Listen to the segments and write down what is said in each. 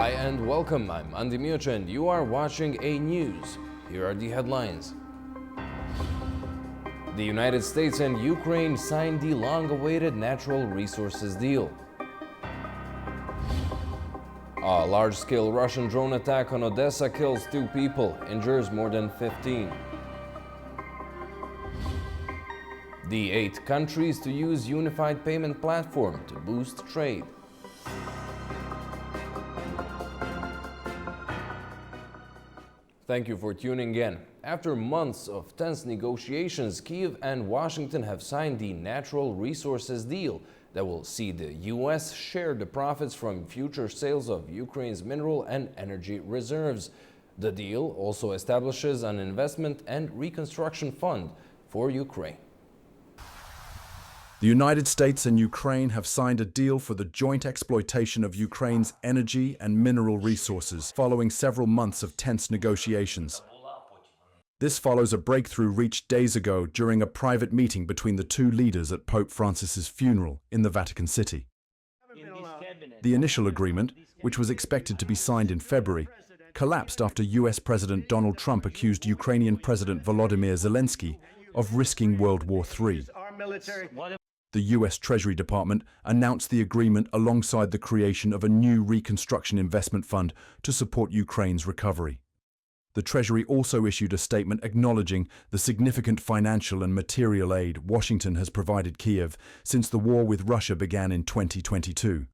Hi and welcome, I'm Andy Miuch and you are watching A News. Here are the headlines. The United States and Ukraine signed the long-awaited natural resources deal. A large-scale Russian drone attack on Odessa kills 2 people, injures more than 15. The 8 countries to use unified payment platform to boost trade. Thank you for tuning in. After months of tense negotiations, Kyiv and Washington have signed the natural resources deal that will see the U.S. share the profits from future sales of Ukraine's mineral and energy reserves. The deal also establishes an investment and reconstruction fund for Ukraine. The United States and Ukraine have signed a deal for the joint exploitation of Ukraine's energy and mineral resources following several months of tense negotiations. This follows a breakthrough reached days ago during a private meeting between the 2 leaders at Pope Francis's funeral in the Vatican City. The initial agreement, which was expected to be signed in February, collapsed after US President Donald Trump accused Ukrainian President Volodymyr Zelensky of risking World War III. The US Treasury Department announced the agreement alongside the creation of a new reconstruction investment fund to support Ukraine's recovery. The Treasury also issued a statement acknowledging the significant financial and material aid Washington has provided Kyiv since the war with Russia began in 2022.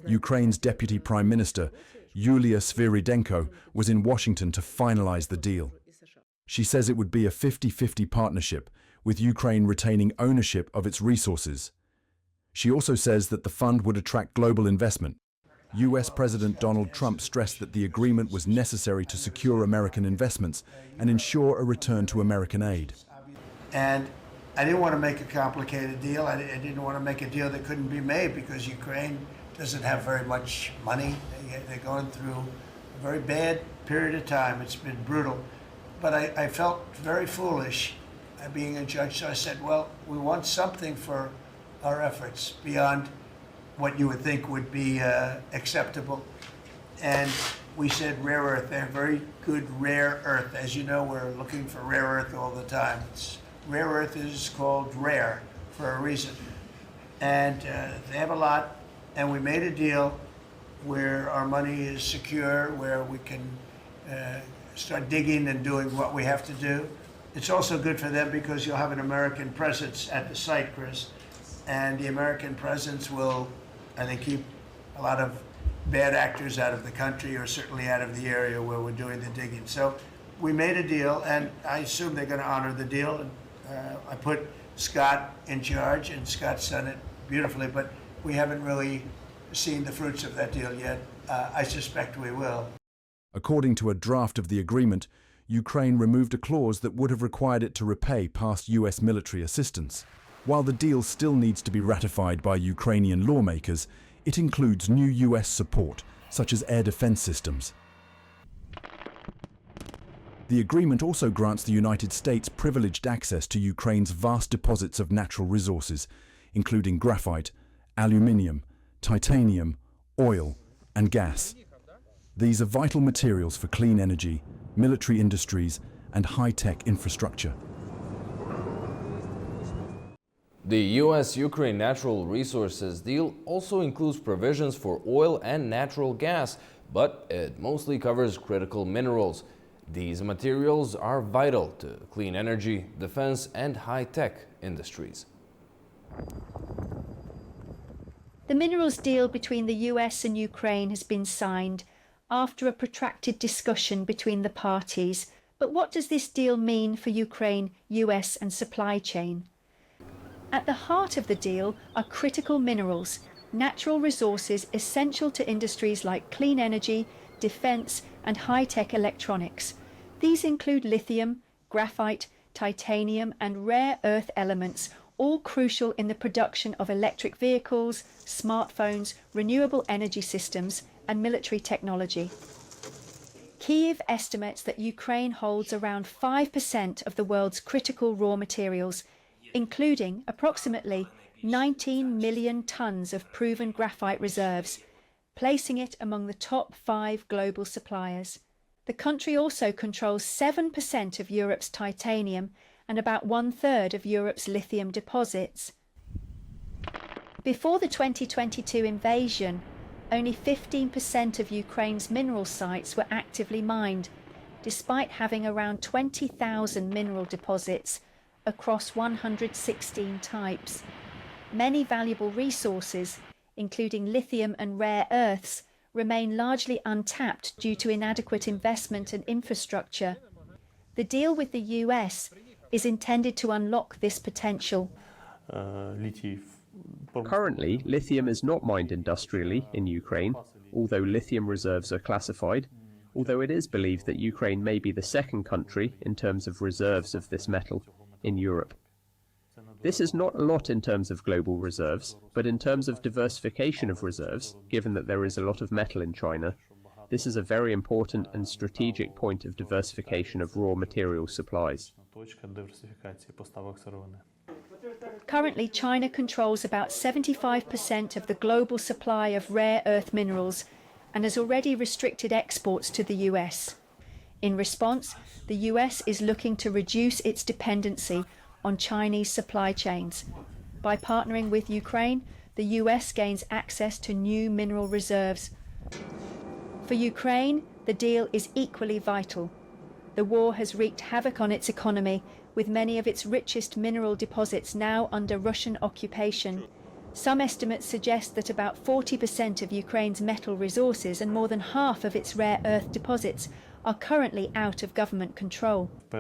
Ukraine's Deputy Prime Minister, Yulia Sviridenko, was in Washington to finalize the deal. She says it would be a 50-50 partnership, with Ukraine retaining ownership of its resources. She also says that the fund would attract global investment. US President Donald Trump stressed that the agreement was necessary to secure American investments and ensure a return to American aid. And I didn't want to make a complicated deal. I didn't want to make a deal that couldn't be made because Ukraine doesn't have very much money. They're going through a very bad period of time. It's been brutal. But I felt very foolish being a judge, so I said, well, we want something for our efforts beyond what you would think would be acceptable. And we said rare earth. They have very good rare earth. As you know, we're looking for rare earth all the time. Rare earth is called rare for a reason. And they have a lot, and we made a deal where our money is secure, where we can start digging and doing what we have to do. It's also good for them because you'll have an American presence at the site, Chris. And the American presence will, I think, keep a lot of bad actors out of the country, or certainly out of the area where we're doing the digging. So we made a deal, and I assume they're going to honor the deal. And I put Scott in charge, and Scott's done it beautifully, but we haven't really seen the fruits of that deal yet. I suspect we will. According to a draft of the agreement, Ukraine removed a clause that would have required it to repay past US military assistance. While the deal still needs to be ratified by Ukrainian lawmakers, it includes new US support, such as air defense systems. The agreement also grants the United States privileged access to Ukraine's vast deposits of natural resources, including graphite, aluminium, titanium, oil, and gas. These are vital materials for clean energy, military industries, and high-tech infrastructure. The US-Ukraine natural resources deal also includes provisions for oil and natural gas, but it mostly covers critical minerals. These materials are vital to clean energy, defense, and high-tech industries. The minerals deal between the US and Ukraine has been signed after a protracted discussion between the parties. But what does this deal mean for Ukraine, US and supply chain? At the heart of the deal are critical minerals, natural resources essential to industries like clean energy, defense and high-tech electronics. These include lithium, graphite, titanium and rare earth elements, all crucial in the production of electric vehicles, smartphones, renewable energy systems and military technology. Kyiv estimates that Ukraine holds around 5% of the world's critical raw materials, including approximately 19 million tonnes of proven graphite reserves, placing it among the top 5 global suppliers. The country also controls 7% of Europe's titanium and about 1/3 of Europe's lithium deposits. Before the 2022 invasion, only 15% of Ukraine's mineral sites were actively mined, despite having around 20,000 mineral deposits across 116 types. Many valuable resources, including lithium and rare earths, remain largely untapped due to inadequate investment and infrastructure. The deal with the US is intended to unlock this potential. Currently, lithium is not mined industrially in Ukraine, although lithium reserves are classified, although it is believed that Ukraine may be the second country in terms of reserves of this metal in Europe. This is not a lot in terms of global reserves, but in terms of diversification of reserves, given that there is a lot of metal in China, this is a very important and strategic point of diversification of raw material supplies. Currently, China controls about 75% of the global supply of rare earth minerals and has already restricted exports to the US. In response, the US is looking to reduce its dependency on Chinese supply chains. By partnering with Ukraine, the US gains access to new mineral reserves. For Ukraine, the deal is equally vital. The war has wreaked havoc on its economy, with many of its richest mineral deposits now under Russian occupation. Some estimates suggest that about 40% of Ukraine's metal resources and more than half of its rare earth deposits are currently out of government control. I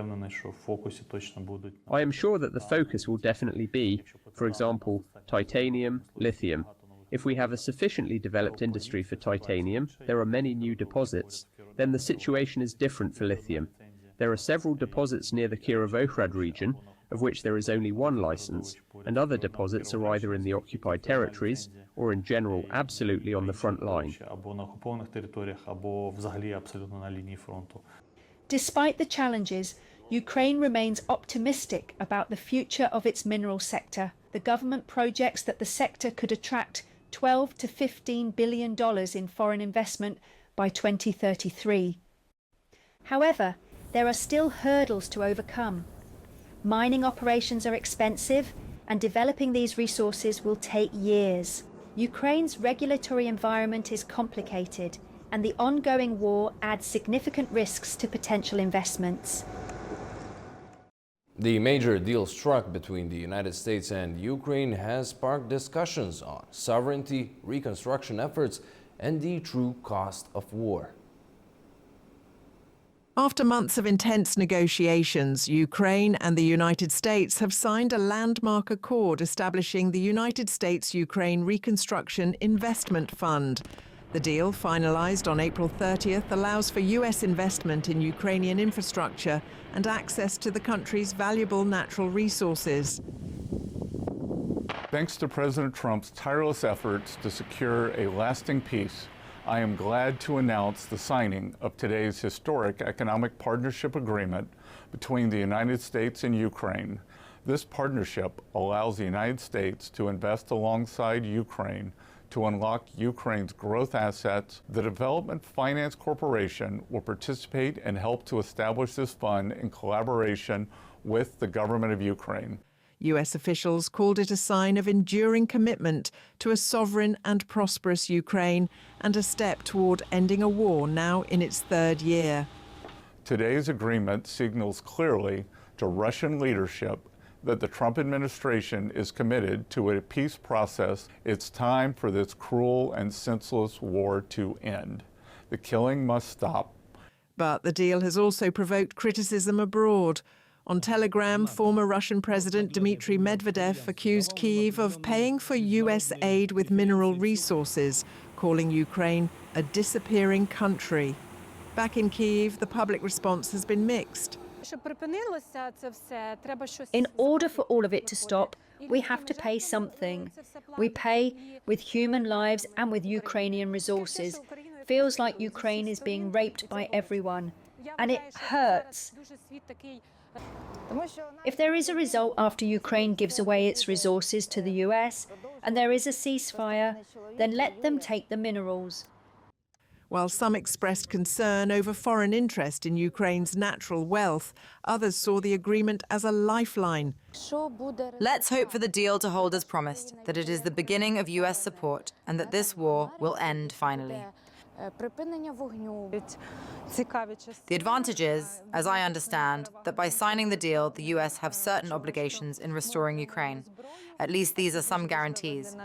am sure that the focus will definitely be, for example, titanium, lithium. If we have a sufficiently developed industry for titanium, there are many new deposits, then the situation is different for lithium. There are several deposits near the Kirovohrad region, of which there is only one license, and other deposits are either in the occupied territories or in general absolutely on the front line. Despite the challenges, Ukraine remains optimistic about the future of its mineral sector. The government projects that the sector could attract $12 to $15 billion in foreign investment by 2033. However, there are still hurdles to overcome. Mining operations are expensive, and developing these resources will take years. Ukraine's regulatory environment is complicated, and the ongoing war adds significant risks to potential investments. The major deal struck between the United States and Ukraine has sparked discussions on sovereignty, reconstruction efforts, and the true cost of war. After months of intense negotiations, Ukraine and the United States have signed a landmark accord establishing the United States-Ukraine Reconstruction Investment Fund. The deal, finalized on April 30th, allows for US investment in Ukrainian infrastructure and access to the country's valuable natural resources. Thanks to President Trump's tireless efforts to secure a lasting peace, I am glad to announce the signing of today's historic economic partnership agreement between the United States and Ukraine. This partnership allows the United States to invest alongside Ukraine to unlock Ukraine's growth assets. The Development Finance Corporation will participate and help to establish this fund in collaboration with the government of Ukraine. US officials called it a sign of enduring commitment to a sovereign and prosperous Ukraine and a step toward ending a war now in its third year. Today's agreement signals clearly to Russian leadership that the Trump administration is committed to a peace process. It's time for this cruel and senseless war to end. The killing must stop. But the deal has also provoked criticism abroad. On Telegram, former Russian President Dmitry Medvedev accused Kyiv of paying for US aid with mineral resources, calling Ukraine a disappearing country. Back in Kyiv, the public response has been mixed. In order for all of it to stop, we have to pay something. We pay with human lives and with Ukrainian resources. Feels like Ukraine is being raped by everyone, and it hurts. If there is a result after Ukraine gives away its resources to the US and there is a ceasefire, then let them take the minerals. While some expressed concern over foreign interest in Ukraine's natural wealth, others saw the agreement as a lifeline. Let's hope for the deal to hold as promised, that it is the beginning of US support and that this war will end finally. The advantage is, as I understand, that by signing the deal, the US have certain obligations in restoring Ukraine. At least these are some guarantees.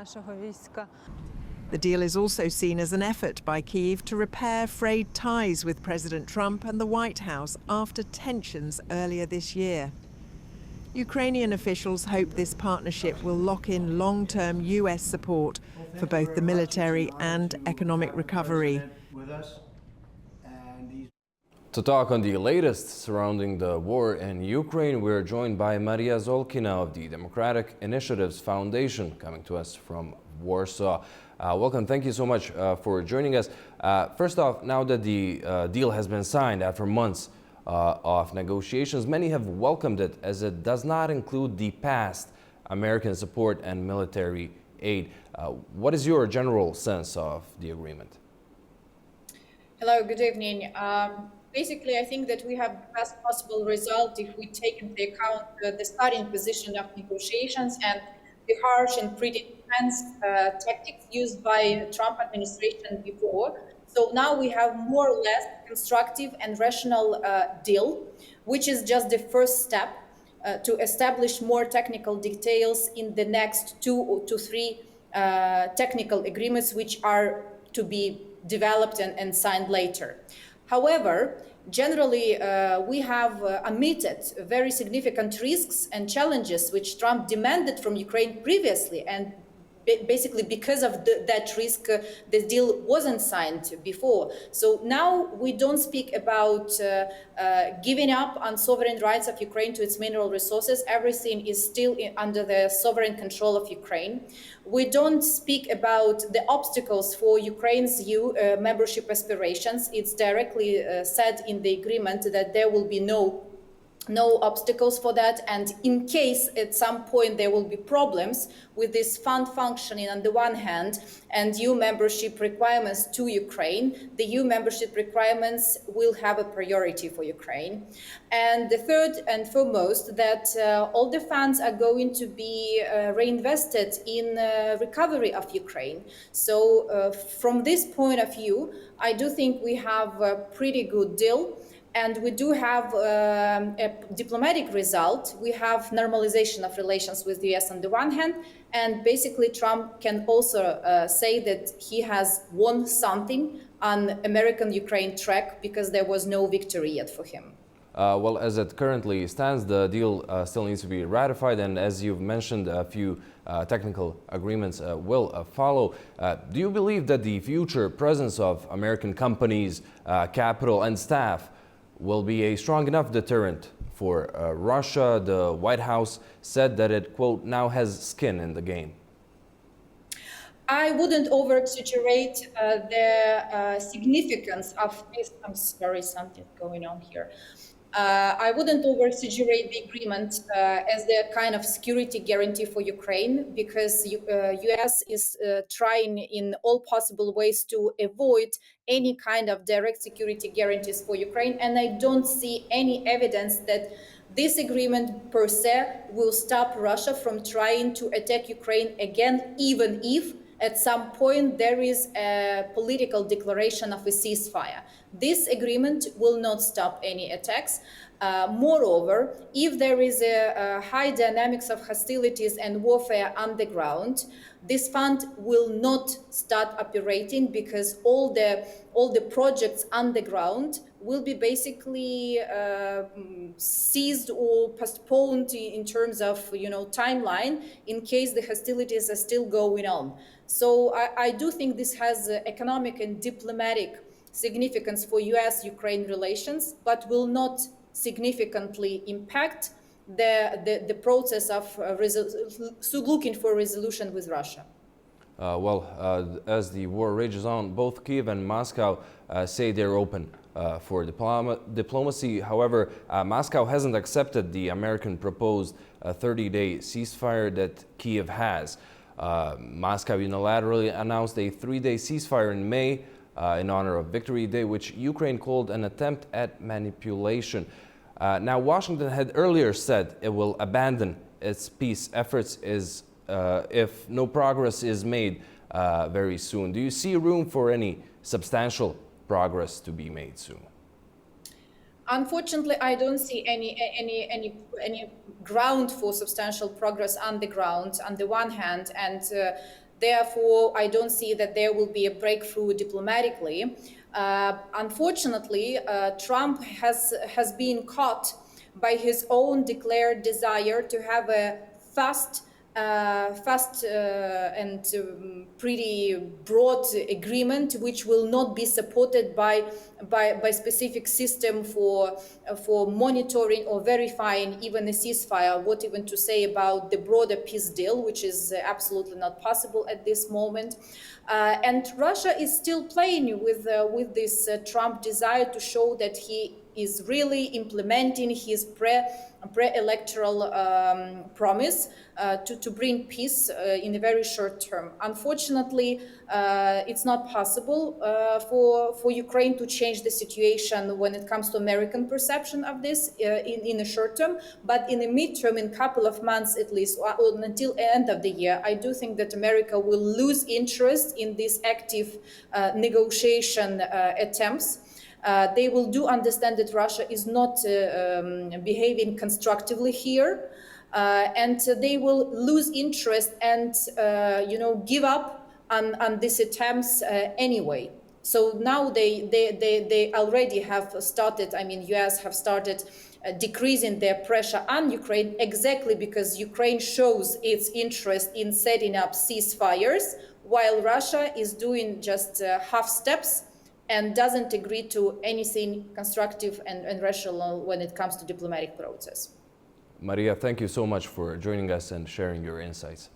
The deal is also seen as an effort by Kyiv to repair frayed ties with President Trump and the White House after tensions earlier this year. Ukrainian officials hope this partnership will lock in long-term US support for both the military and economic recovery. To talk on the latest surrounding the war in Ukraine, we're joined by Maria Zulkina of the Democratic Initiatives Foundation, coming to us from Warsaw. Welcome. Thank you so much for joining us. First off, now that the deal has been signed after months of negotiations, many have welcomed it as it does not include the past American support and military aid. What is your general sense of the agreement? Hello, good evening. Basically, I think that we have the best possible result if we take into account the starting position of negotiations and the harsh and pretty intense tactics used by Trump administration before. So now we have more or less constructive and rational deal, which is just the first step to establish more technical details in the next 2 to 3 technical agreements, which are to be developed and signed later. However, generally, we have omitted very significant risks and challenges which Trump demanded from Ukraine previously, and basically because of that risk, the deal wasn't signed before. So now we don't speak about giving up on sovereign rights of Ukraine to its mineral resources. Everything is still under the sovereign control of Ukraine. We don't speak about the obstacles for Ukraine's EU membership aspirations. It's directly said in the agreement that there will be no obstacles for that, and in case at some point there will be problems with this fund functioning on the one hand and EU membership requirements to Ukraine, the EU membership requirements will have a priority for Ukraine. And the third and foremost, that all the funds are going to be reinvested in recovery of Ukraine. So from this point of view, I do think we have a pretty good deal. And we do have a diplomatic result. We have normalization of relations with the US on the one hand, and basically Trump can also say that he has won something on American-Ukraine track because there was no victory yet for him. Well, as it currently stands, the deal still needs to be ratified, and as you've mentioned, a few technical agreements will follow. Do you believe that the future presence of American companies, capital, and staff will be a strong enough deterrent for Russia? The White House said that it, quote, now has skin in the game. I wouldn't over-exaggerate the significance of this. I'm sorry, something's going on here. I wouldn't over-exaggerate the agreement as the kind of security guarantee for Ukraine, because US is trying in all possible ways to avoid any kind of direct security guarantees for Ukraine. And I don't see any evidence that this agreement per se will stop Russia from trying to attack Ukraine again, even if at some point there is a political declaration of a ceasefire. This agreement will not stop any attacks. Moreover, if there is a high dynamics of hostilities and warfare on the ground, this fund will not start operating, because all the projects on the ground will be basically seized or postponed in terms of timeline, in case the hostilities are still going on. So I do think this has economic and diplomatic significance for US-Ukraine relations, but will not significantly impact the process of looking for a resolution with Russia. As the war rages on, both Kyiv and Moscow say they're open for diplomacy. However, Moscow hasn't accepted the American proposed 30-day ceasefire that Kiev has. Moscow unilaterally announced a 3-day ceasefire in May in honor of Victory Day, which Ukraine called an attempt at manipulation. Now, Washington had earlier said it will abandon its peace efforts if no progress is made very soon. Do you see room for any substantial progress to be made soon? Unfortunately, I don't see any ground for substantial progress on the ground on the one hand, and therefore I don't see that there will be a breakthrough diplomatically. Unfortunately, Trump has been caught by his own declared desire to have a fast and pretty broad agreement, which will not be supported by specific system for monitoring or verifying even a ceasefire. What even to say about the broader peace deal, which is absolutely not possible at this moment. And Russia is still playing with this Trump desire to show that he is really implementing his pre-electoral promise to bring peace in the very short term. Unfortunately, it's not possible for Ukraine to change the situation when it comes to American perception of this in the short term. But in the midterm, in a couple of months at least, until end of the year, I do think that America will lose interest in these active negotiation attempts. They will do understand that Russia is not behaving constructively here, and they will lose interest and give up on these attempts anyway. So now they already have started. I mean, U.S. have started decreasing their pressure on Ukraine exactly because Ukraine shows its interest in setting up ceasefires, while Russia is doing just half steps and doesn't agree to anything constructive and rational when it comes to diplomatic process. Maria, thank you so much for joining us and sharing your insights.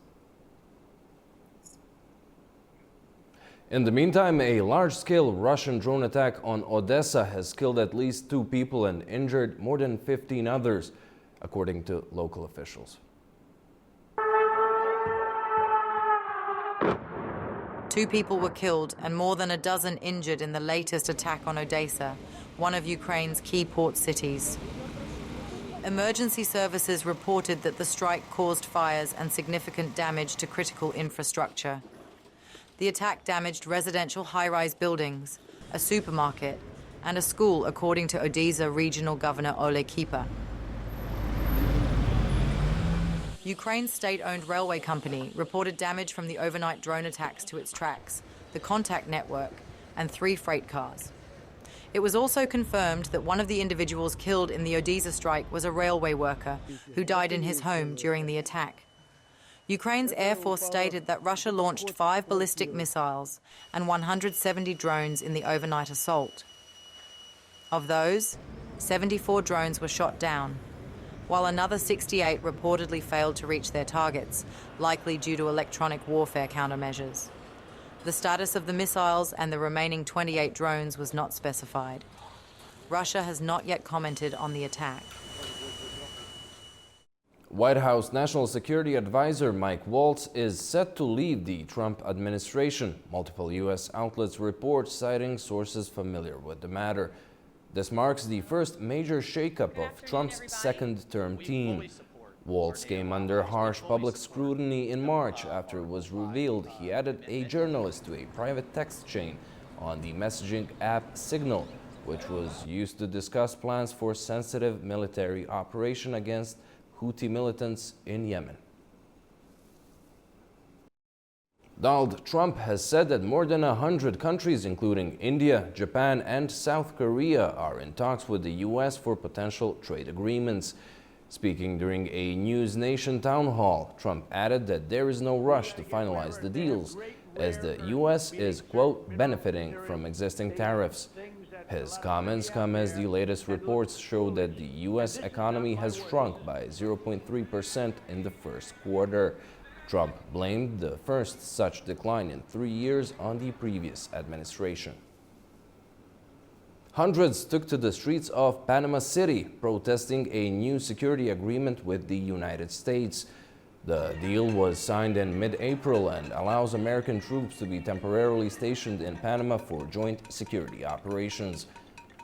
In the meantime, a large-scale Russian drone attack on Odessa has killed at least 2 people and injured more than 15 others, according to local officials. 2 people were killed and more than a dozen injured in the latest attack on Odessa, one of Ukraine's key port cities. Emergency services reported that the strike caused fires and significant damage to critical infrastructure. The attack damaged residential high-rise buildings, a supermarket, and a school, according to Odessa Regional Governor Ole Kipa. Ukraine's state-owned railway company reported damage from the overnight drone attacks to its tracks, the contact network, and 3 freight cars. It was also confirmed that one of the individuals killed in the Odessa strike was a railway worker who died in his home during the attack. Ukraine's Air Force stated that Russia launched 5 ballistic missiles and 170 drones in the overnight assault. Of those, 74 drones were shot down, while another 68 reportedly failed to reach their targets, likely due to electronic warfare countermeasures. The status of the missiles and the remaining 28 drones was not specified. Russia has not yet commented on the attack. White House National Security Advisor Mike Waltz is set to leave the Trump administration. Multiple U.S. outlets report, citing sources familiar with the matter. This marks the first major shakeup of Trump's second-term team. Waltz came under harsh public scrutiny in March after it was revealed he added a journalist to a private text chain on the messaging app Signal, which was used to discuss plans for sensitive military operation against Houthi militants in Yemen. Donald Trump has said that more than 100 countries, including India, Japan, and South Korea, are in talks with the U.S. for potential trade agreements. Speaking during a News Nation town hall, Trump added that there is no rush to finalize the deals, as the U.S. is, quote, benefiting from existing tariffs. His comments come as the latest reports show that the U.S. economy has shrunk by 0.3% in the first quarter. Trump blamed the first such decline in 3 years on the previous administration. Hundreds took to the streets of Panama City, protesting a new security agreement with the United States. The deal was signed in mid-April and allows American troops to be temporarily stationed in Panama for joint security operations.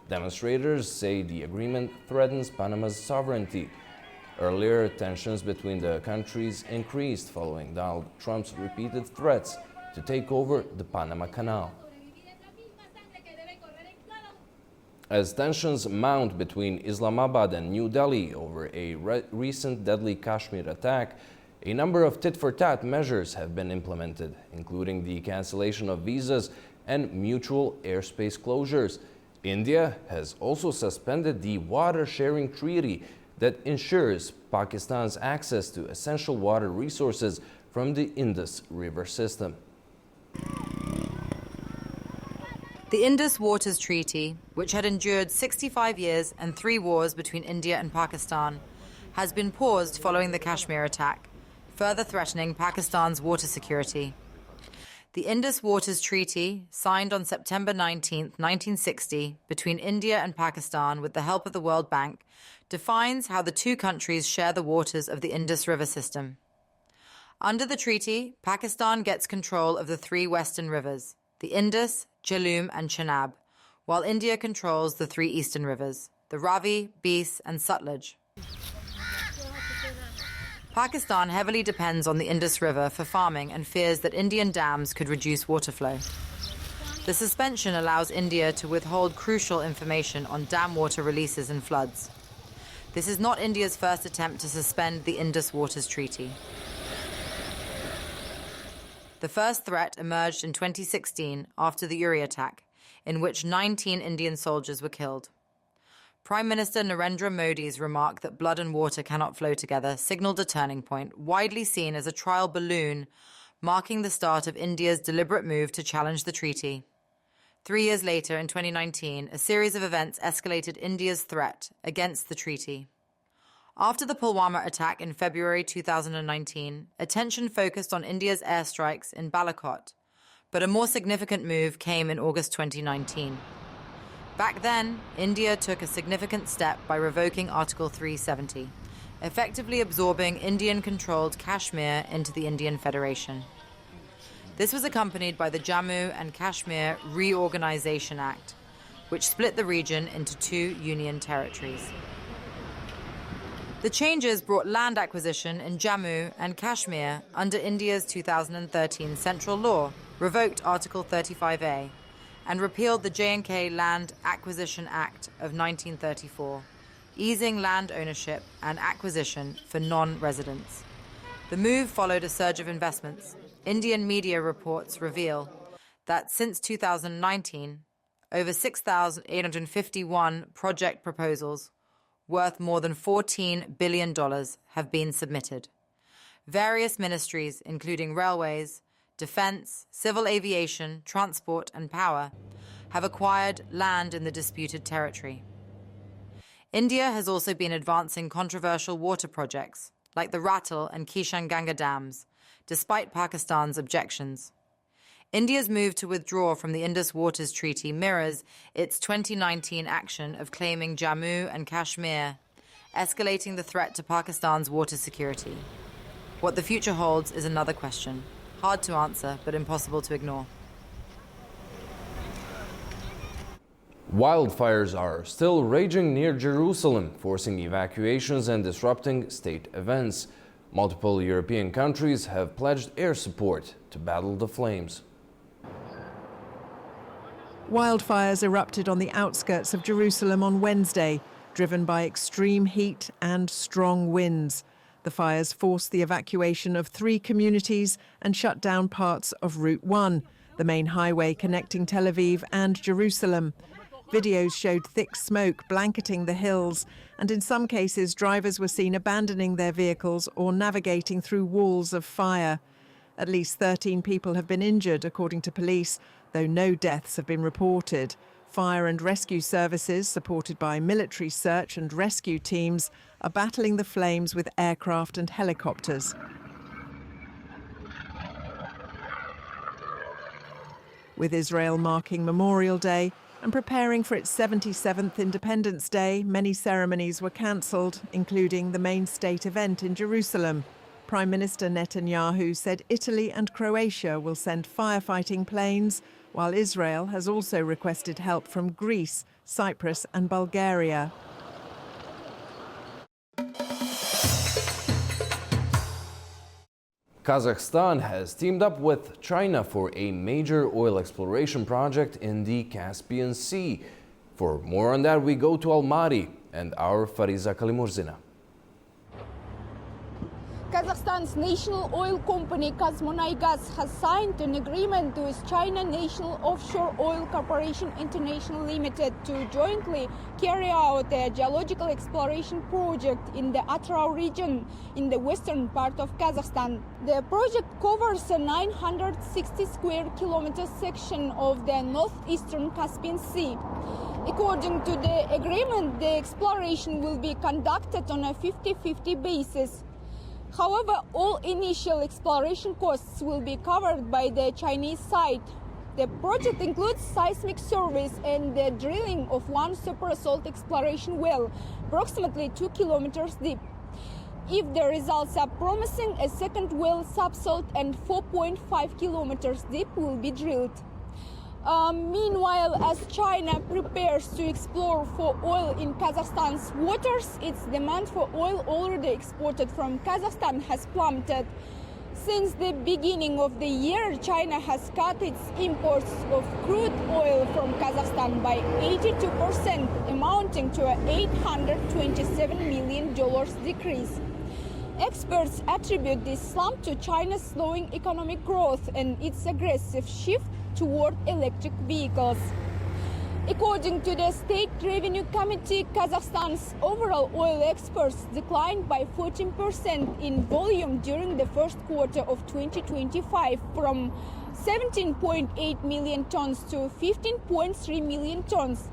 Demonstrators say the agreement threatens Panama's sovereignty. Earlier, tensions between the countries increased following Donald Trump's repeated threats to take over the Panama Canal. As tensions mount between Islamabad and New Delhi over a recent deadly Kashmir attack, a number of tit-for-tat measures have been implemented, including the cancellation of visas and mutual airspace closures. India has also suspended the water-sharing treaty that ensures Pakistan's access to essential water resources from the Indus River system. The Indus Waters Treaty, which had endured 65 years and 3 wars between India and Pakistan, has been paused following the Kashmir attack, further threatening Pakistan's water security. The Indus Waters Treaty, signed on September 19, 1960, between India and Pakistan with the help of the World Bank, defines how the two countries share the waters of the Indus River system. Under the treaty, Pakistan gets control of the 3 western rivers, the Indus, Jhelum, and Chenab, while India controls the 3 eastern rivers, the Ravi, Beas, and Sutlej. Pakistan heavily depends on the Indus River for farming and fears that Indian dams could reduce water flow. The suspension allows India to withhold crucial information on dam water releases and floods. This is not India's first attempt to suspend the Indus Waters Treaty. The first threat emerged in 2016 after the Uri attack, in which 19 Indian soldiers were killed. Prime Minister Narendra Modi's remark that blood and water cannot flow together signaled a turning point, widely seen as a trial balloon, marking the start of India's deliberate move to challenge the treaty. 3 years later, in 2019, a series of events escalated India's threat against the treaty. After the Pulwama attack in February 2019, attention focused on India's airstrikes in Balakot, but a more significant move came in August 2019. Back then, India took a significant step by revoking Article 370, effectively absorbing Indian-controlled Kashmir into the Indian Federation. This was accompanied by the Jammu and Kashmir Reorganization Act, which split the region into 2 union territories. The changes brought land acquisition in Jammu and Kashmir under India's 2013 central law, revoked Article 35A, and repealed the J&K Land Acquisition Act of 1934, easing land ownership and acquisition for non-residents. The move followed a surge of investments. Indian media reports reveal that since 2019, over 6,851 project proposals worth more than $14 billion have been submitted. Various ministries, including railways, defense, civil aviation, transport, and power, have acquired land in the disputed territory. India has also been advancing controversial water projects, like the Ratal and Kishan Ganga dams, despite Pakistan's objections. India's move to withdraw from the Indus Waters Treaty mirrors its 2019 action of claiming Jammu and Kashmir, escalating the threat to Pakistan's water security. What the future holds is another question. Hard to answer, but impossible to ignore. Wildfires are still raging near Jerusalem, forcing evacuations and disrupting state events. Multiple European countries have pledged air support to battle the flames. Wildfires erupted on the outskirts of Jerusalem on Wednesday, driven by extreme heat and strong winds. The fires forced the evacuation of 3 communities and shut down parts of Route 1, the main highway connecting Tel Aviv and Jerusalem. Videos showed thick smoke blanketing the hills, and in some cases drivers were seen abandoning their vehicles or navigating through walls of fire. At least 13 people have been injured, according to police, though no deaths have been reported. Fire and rescue services, supported by military search and rescue teams, are battling the flames with aircraft and helicopters. With Israel marking Memorial Day and preparing for its 77th Independence Day, many ceremonies were cancelled, including the main state event in Jerusalem. Prime Minister Netanyahu said Italy and Croatia will send firefighting planes, while Israel has also requested help from Greece, Cyprus and Bulgaria. Kazakhstan has teamed up with China for a major oil exploration project in the Caspian Sea. For more on that, we go to Almaty and our Fariza Kalimurzina. Kazakhstan's national oil company Kazmunaygaz has signed an agreement with China National Offshore Oil Corporation International Limited to jointly carry out a geological exploration project in the Atyrau region in the western part of Kazakhstan. The project covers a 960 square kilometer section of the northeastern Caspian Sea. According to the agreement, the exploration will be conducted on a 50-50 basis. However, all initial exploration costs will be covered by the Chinese side. The project includes seismic surveys and the drilling of one super-salt exploration well, approximately 2 kilometers deep. If the results are promising, a second well subsalt and 4.5 kilometers deep will be drilled. Meanwhile, as China prepares to explore for oil in Kazakhstan's waters, its demand for oil already exported from Kazakhstan has plummeted. Since the beginning of the year, China has cut its imports of crude oil from Kazakhstan by 82%, amounting to an $827 million decrease. Experts attribute this slump to China's slowing economic growth and its aggressive shift toward electric vehicles. According to the State Revenue Committee, Kazakhstan's overall oil exports declined by 14% in volume during the first quarter of 2025, from 17.8 million tons to 15.3 million tons.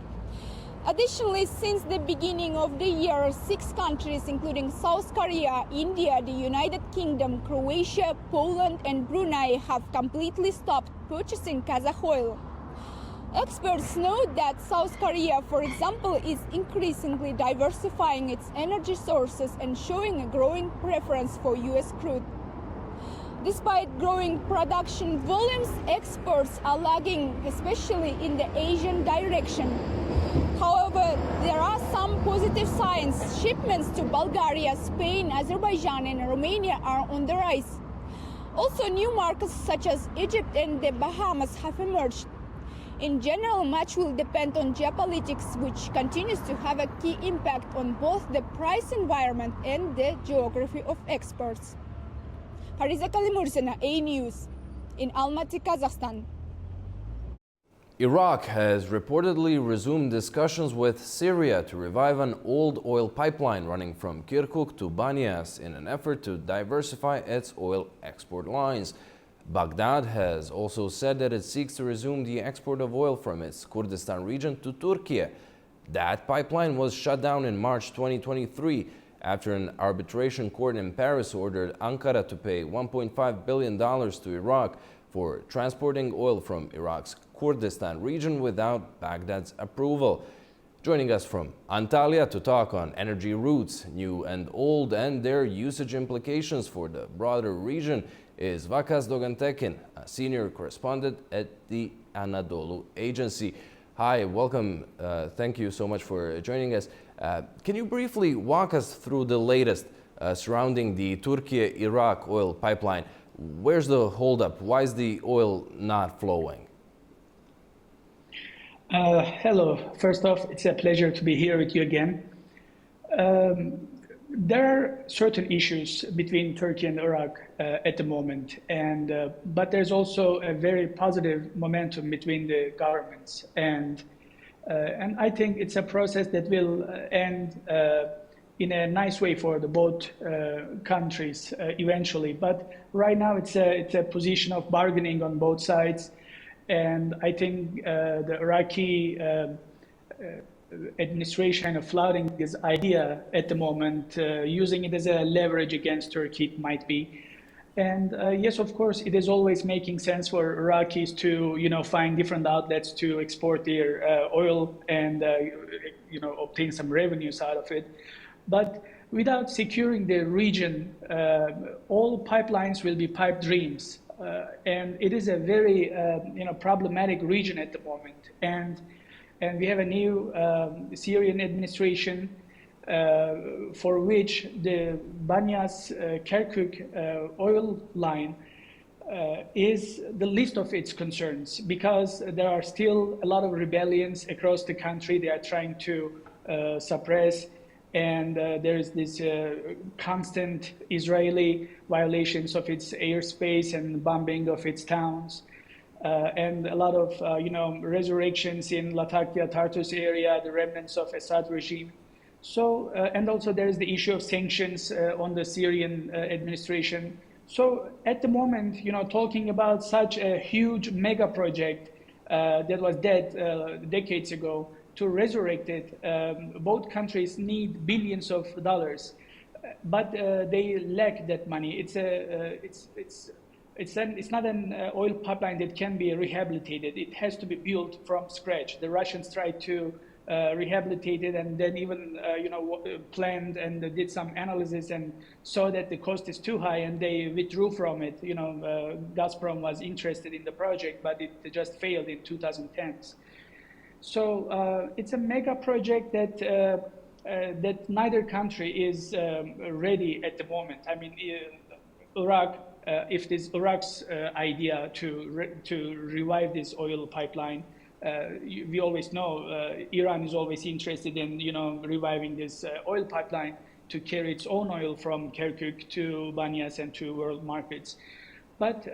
Additionally, since the beginning of the year, 6 countries, including South Korea, India, the United Kingdom, Croatia, Poland and Brunei, have completely stopped purchasing Kazakh oil. Experts note that South Korea, for example, is increasingly diversifying its energy sources and showing a growing preference for U.S. crude. Despite growing production volumes, exports are lagging, especially in the Asian direction. However, there are some positive signs. Shipments to Bulgaria, Spain, Azerbaijan and Romania are on the rise. Also, new markets such as Egypt and the Bahamas have emerged. In general, much will depend on geopolitics, which continues to have a key impact on both the price environment and the geography of exports. Fariza Kalimurzina, A News, in Almaty, Kazakhstan. Iraq has reportedly resumed discussions with Syria to revive an old oil pipeline running from Kirkuk to Banias in an effort to diversify its oil export lines. Baghdad has also said that it seeks to resume the export of oil from its Kurdistan region to Turkey. That pipeline was shut down in March 2023 after an arbitration court in Paris ordered Ankara to pay $1.5 billion to Iraq for transporting oil from Iraq's Kurdistan region without Baghdad's approval. Joining us from Antalya to talk on energy routes, new and old, and their usage implications for the broader region is Vakas Dogantekin, a senior correspondent at the Anadolu Agency. Hi, welcome. Thank you so much for joining us. Can you briefly walk us through the latest surrounding the Turkey-Iraq oil pipeline? Where's the holdup? Why is the oil not flowing? Hello. First off, it's a pleasure to be here with you again. There are certain issues between Turkey and Iraq at the moment, but there's also a very positive momentum between the governments, and I think it's a process that will end in a nice way for the both countries eventually. But right now, it's a position of bargaining on both sides, and I think the Iraqi administration of flouting this idea at the moment, using it as a leverage against Turkey, it might be. And yes, of course, it is always making sense for Iraqis to, find different outlets to export their oil and, obtain some revenues out of it. But without securing the region, all pipelines will be pipe dreams. And it is a very, problematic region at the moment. And we have a new Syrian administration for which the Banyas-Kirkuk oil line is the least of its concerns, because there are still a lot of rebellions across the country they are trying to suppress, and there is this constant Israeli violations of its airspace and bombing of its towns. And a lot of, resurrections in Latakia, Tartus area, the remnants of Assad regime. So, and also there is the issue of sanctions on the Syrian administration. So at the moment, talking about such a huge mega project that was dead decades ago, to resurrect it, both countries need billions of dollars, but they lack that money. It's not an oil pipeline that can be rehabilitated. It has to be built from scratch. The Russians tried to rehabilitate it, and then even planned and did some analysis and saw that the cost is too high, and they withdrew from it. Gazprom was interested in the project, but it just failed in 2010s. So it's a mega project that that neither country is ready at the moment. I mean, Iraq. If this Iraq's idea to revive this oil pipeline, we always know Iran is always interested in reviving this oil pipeline to carry its own oil from Kirkuk to Banyas and to world markets. But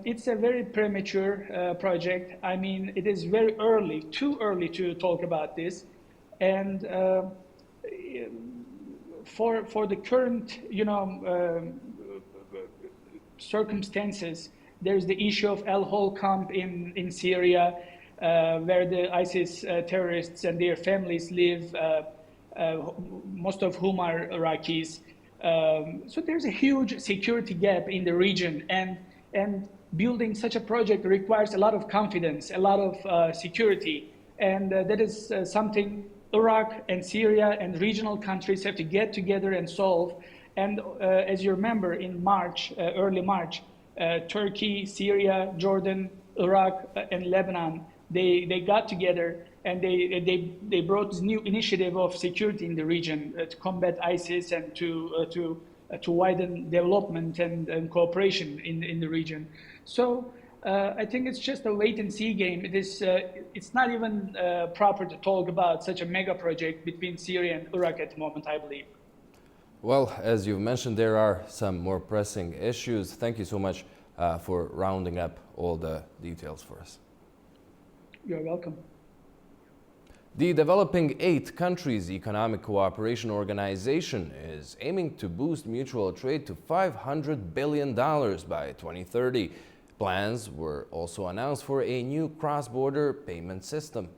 it's a very premature project. I mean, it is very early, too early to talk about this, and for the current circumstances, there's the issue of El Hol camp in Syria, where the ISIS terrorists and their families live, most of whom are Iraqis. So there's a huge security gap in the region, and building such a project requires a lot of confidence, a lot of security, and that is something Iraq and Syria and regional countries have to get together and solve. And as you remember, in March, early March, Turkey, Syria, Jordan, Iraq, and Lebanon, they got together, and they brought this new initiative of security in the region to combat ISIS and to widen development and cooperation in the region. So I think it's just a wait-and-see game. It's not even proper to talk about such a mega project between Syria and Iraq at the moment, I believe. Well, as you've mentioned, there are some more pressing issues. Thank you so much for rounding up all the details for us. You're welcome. The Developing 8 Countries Economic Cooperation Organization is aiming to boost mutual trade to $500 billion by 2030. Plans were also announced for a new cross-border payment system.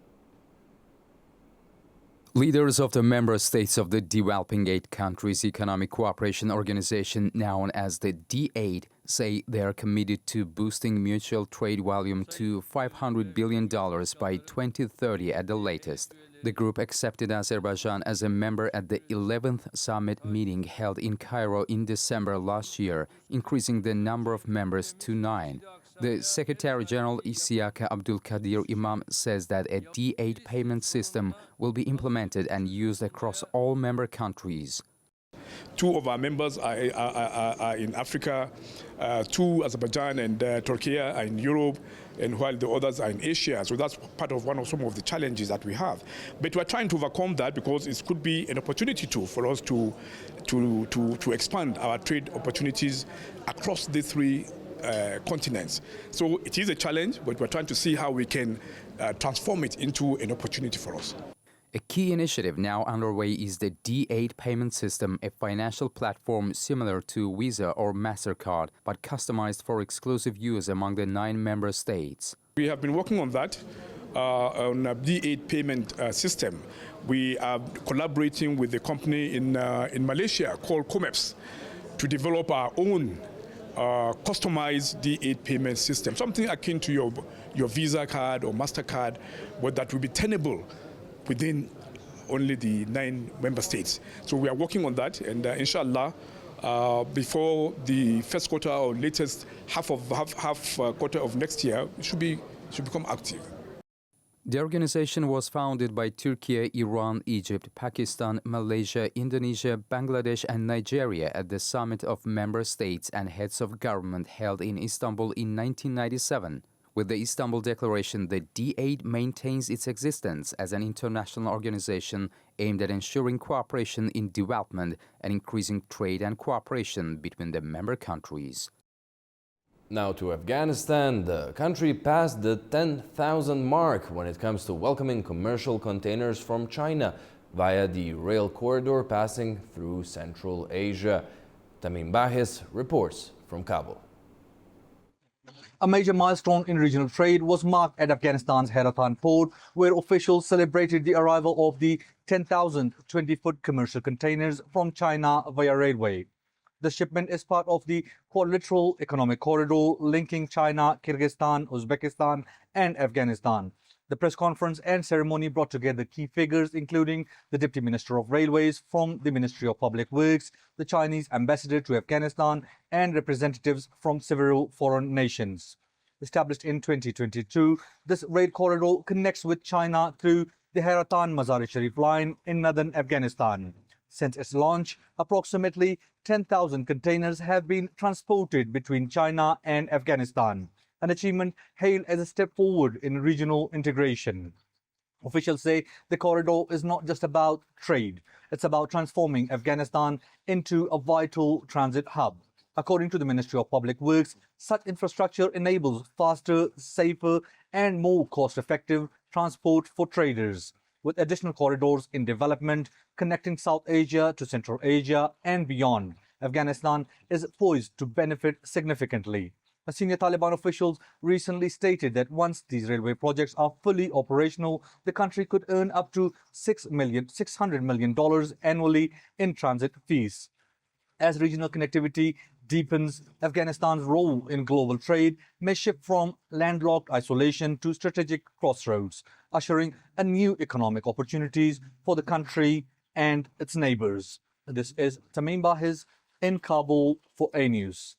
Leaders of the member states of the Developing 8 Countries Economic Cooperation Organization, known as the D8, say they are committed to boosting mutual trade volume to $500 billion by 2030 at the latest. The group accepted Azerbaijan as a member at the 11th summit meeting held in Cairo in December last year, increasing the number of members to 9. The Secretary-General Isiaka Abdulkadir Imam says that a D8 payment system will be implemented and used across all member countries. 2 of our members are in Africa, 2, Azerbaijan and Turkey, are in Europe, and while the others are in Asia. So that's part of some of the challenges that we have. But we're trying to overcome that, because it could be an opportunity for us to expand our trade opportunities across the 3 continents. So it is a challenge, but we're trying to see how we can transform it into an opportunity for us. A key initiative now underway is the D8 payment system, a financial platform similar to Visa or MasterCard, but customized for exclusive use among the 9 member states. We have been working on that, on a D8 payment system. We are collaborating with a company in Malaysia called Comeps to develop our own customized D8 payment system, something akin to your Visa card or MasterCard, but that will be tenable within only the 9 member states. So we are working on that, and inshallah, before the first quarter or latest half quarter of next year, it should become active. The organization was founded by Turkey, Iran, Egypt, Pakistan, Malaysia, Indonesia, Bangladesh and Nigeria at the summit of member states and heads of government held in Istanbul in 1997. With the Istanbul Declaration, the D8 maintains its existence as an international organization aimed at ensuring cooperation in development and increasing trade and cooperation between the member countries. Now to Afghanistan. The country passed the 10,000 mark when it comes to welcoming commercial containers from China via the rail corridor passing through Central Asia. Tamim Bahis reports from Kabul. A major milestone in regional trade was marked at Afghanistan's Herat port, where officials celebrated the arrival of the 10,000 20-foot commercial containers from China via railway. The shipment is part of the quadrilateral economic corridor linking China, Kyrgyzstan, Uzbekistan and Afghanistan. The press conference and ceremony brought together key figures, including the Deputy Minister of Railways from the Ministry of Public Works, the Chinese ambassador to Afghanistan, and representatives from several foreign nations. Established in 2022, this rail corridor connects with China through the Herat-Mazar-e-Sharif line in northern Afghanistan. Since its launch, approximately 10,000 containers have been transported between China and Afghanistan, an achievement hailed as a step forward in regional integration. Officials say the corridor is not just about trade, it's about transforming Afghanistan into a vital transit hub. According to the Ministry of Public Works, such infrastructure enables faster, safer and more cost-effective transport for traders. With additional corridors in development connecting South Asia to Central Asia and beyond, Afghanistan is poised to benefit significantly. A senior Taliban officials recently stated that once these railway projects are fully operational, the country could earn up to $600 million annually in transit fees. As regional connectivity deepens, Afghanistan's role in global trade may shift from landlocked isolation to strategic crossroads, ushering a new economic opportunities for the country and its neighbors. This is Tamim Bahis in Kabul for A News.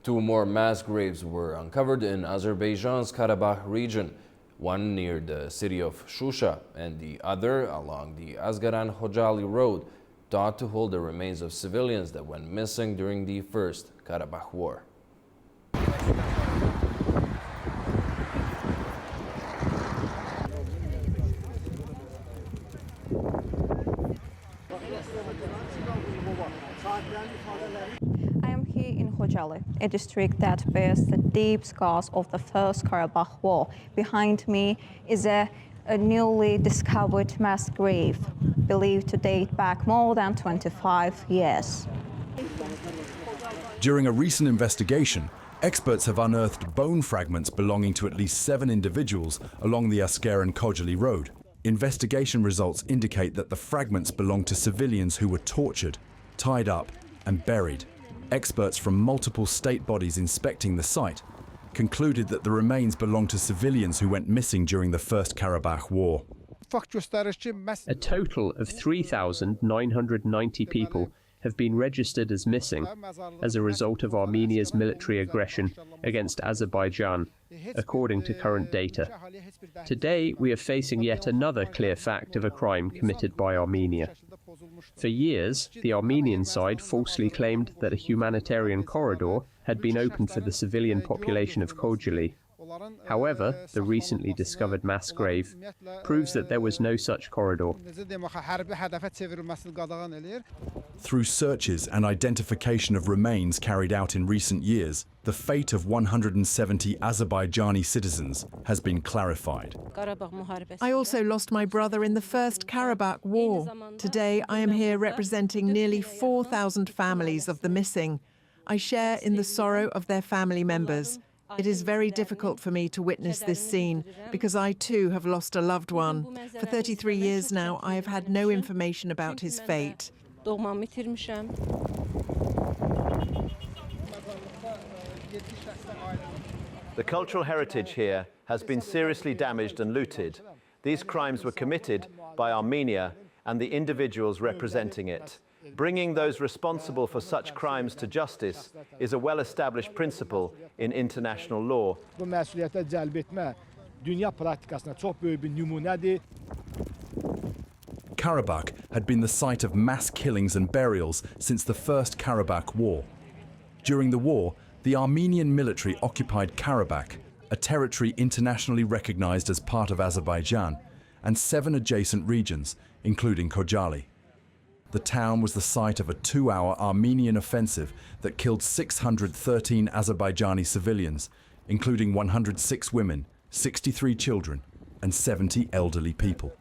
2 more mass graves were uncovered in Azerbaijan's Karabakh region, one near the city of Shusha and the other along the Asgaran-Khojali road, thought to hold the remains of civilians that went missing during the First Karabakh War. I am here in Khojali, a district that bears the deep scars of the First Karabakh War. Behind me is a newly discovered mass grave, believed to date back more than 25 years. During a recent investigation, experts have unearthed bone fragments belonging to at least 7 individuals along the Asgaran-Khojali road. Investigation results indicate that the fragments belong to civilians who were tortured, tied up and buried. Experts from multiple state bodies inspecting the site concluded that the remains belong to civilians who went missing during the First Karabakh War. A total of 3,990 people have been registered as missing as a result of Armenia's military aggression against Azerbaijan, according to current data. Today, we are facing yet another clear fact of a crime committed by Armenia. For years, the Armenian side falsely claimed that a humanitarian corridor had been opened for the civilian population of Khojali. However, the recently discovered mass grave proves that there was no such corridor. Through searches and identification of remains carried out in recent years, the fate of 170 Azerbaijani citizens has been clarified. I also lost my brother in the First Karabakh War. Today, I am here representing nearly 4,000 families of the missing. I share in the sorrow of their family members. It is very difficult for me to witness this scene because I too have lost a loved one. For 33 years now, I have had no information about his fate. The cultural heritage here has been seriously damaged and looted. These crimes were committed by Armenia and the individuals representing it. Bringing those responsible for such crimes to justice is a well-established principle in international law. Karabakh had been the site of mass killings and burials since the First Karabakh War. During the war, the Armenian military occupied Karabakh, a territory internationally recognized as part of Azerbaijan, and 7 adjacent regions, including Khojaly. The town was the site of a 2-hour Armenian offensive that killed 613 Azerbaijani civilians, including 106 women, 63 children, and 70 elderly people.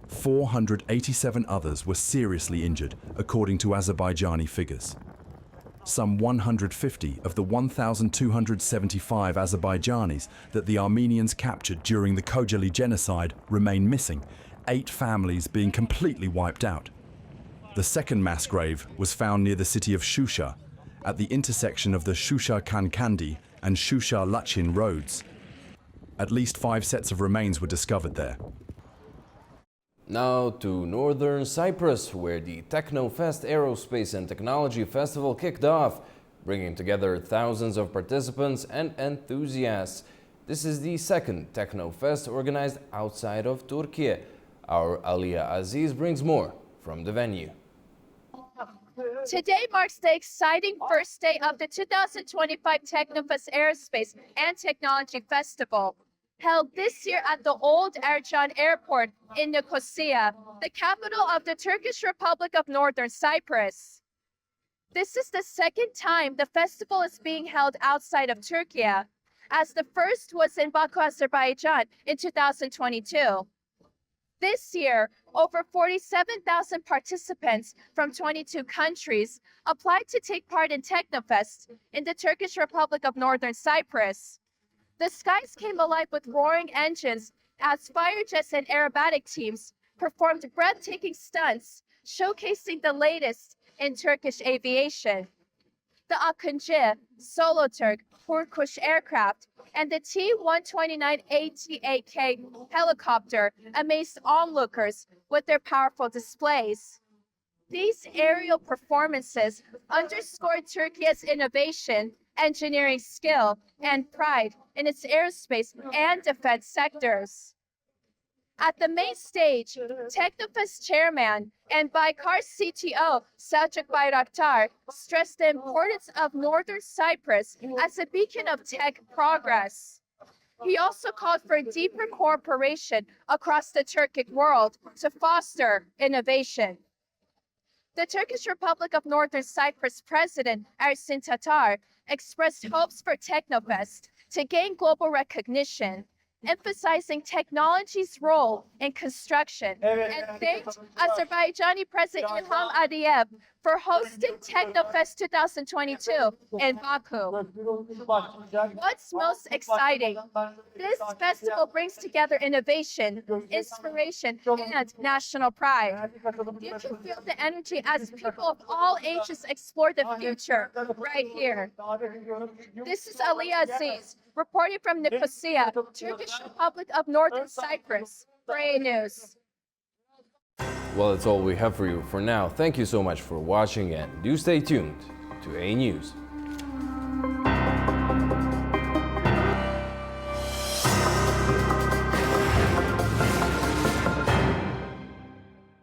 487 others were seriously injured, according to Azerbaijani figures. Some 150 of the 1,275 Azerbaijanis that the Armenians captured during the Khojaly genocide remain missing, 8 families being completely wiped out. The second mass grave was found near the city of Shusha, at the intersection of the Shusha-Kankandi and Shusha-Lachin roads. At least 5 sets of remains were discovered there. Now to northern Cyprus, where the Technofest Aerospace and Technology Festival kicked off, bringing together thousands of participants and enthusiasts. This is the second Technofest organized outside of Turkey. Our Alia Aziz brings more from the venue. Today marks the exciting first day of the 2025 Technofest Aerospace and Technology Festival, held this year at the Old Ercan Airport in Nicosia, the capital of the Turkish Republic of Northern Cyprus. This is the second time the festival is being held outside of Turkey, as the first was in Baku, Azerbaijan in 2022. This year, over 47,000 participants from 22 countries applied to take part in Technofest in the Turkish Republic of Northern Cyprus. The skies came alive with roaring engines as fire jets and aerobatic teams performed breathtaking stunts, showcasing the latest in Turkish aviation. The Akıncı, Soloturk, Hurkuş aircraft, and the T-129 helicopter amazed onlookers with their powerful displays. These aerial performances underscored Turkey's innovation, engineering skill, and pride in its aerospace and defense sectors. At the main stage, Technofest chairman and Baykar CTO Selçuk Bayraktar stressed the importance of Northern Cyprus as a beacon of tech progress. He also called for deeper cooperation across the Turkic world to foster innovation. The Turkish Republic of Northern Cyprus President Ersin Tatar expressed hopes for Technofest to gain global recognition, emphasizing technology's role in construction, and thanked Azerbaijani President İlham Aliyev for hosting Technofest 2022 in Baku. What's most exciting? This festival brings together innovation, inspiration, and national pride. You can feel the energy as people of all ages explore the future right here. This is Alia Aziz, reporting from Nicosia, Turkish Republic of Northern Cyprus, for A News. Well, that's all we have for you for now. Thank you so much for watching, and do stay tuned to A News.